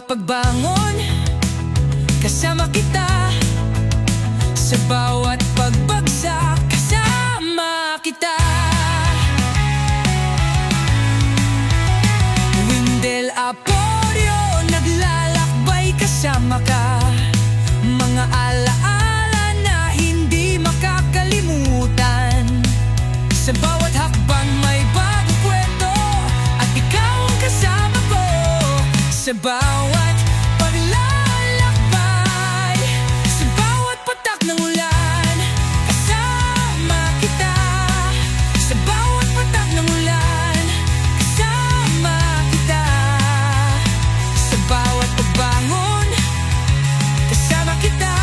bawat pagbangon, kasama kita. Sa bawat pagbagsak, kasama kita. Windel Aporio, naglalakbay kasama ka. Mga alaala na hindi makakalimutan. Sa bawat hakbang may bagong kwento, at ikaw ang kasama ko. Sa bawat paglalakbay, sa bawat patak ng ulan, kasama kita. Sa bawat patak ng ulan, kasama kita. Sa bawat pagbangon, kasama kita.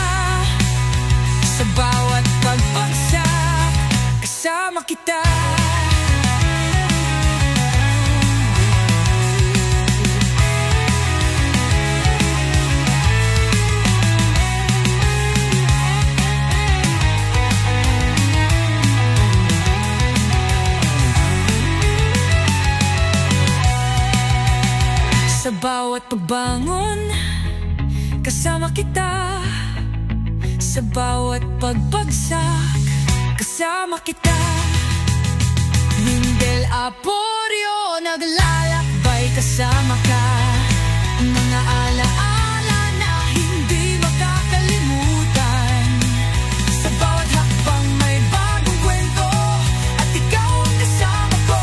Sa bawat pagbagsak, kasama kita. Sa bawat pagbangon, kasama kita. Sa bawat pagbagsak, kasama kita. Windel Aporio, naglalakbay kasama ka. Mga alaala na hindi makakalimutan. Sa bawat hakbang may bagong kwento, at ikaw ang kasama ko.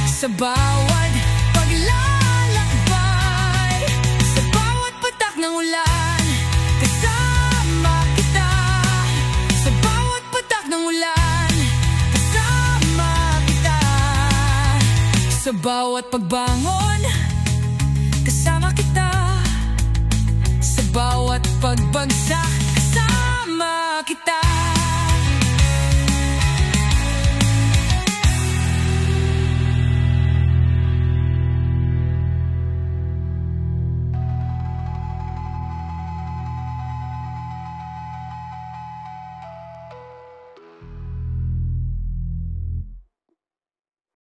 Sa bawat paglalakbay, sa bawat patak ng ulan, kasama kita. Sa bawat patak ng ulan, kasama kita. Sa bawat pagbangon, kasama kita. Sa bawat pagbagsak, kasama kita.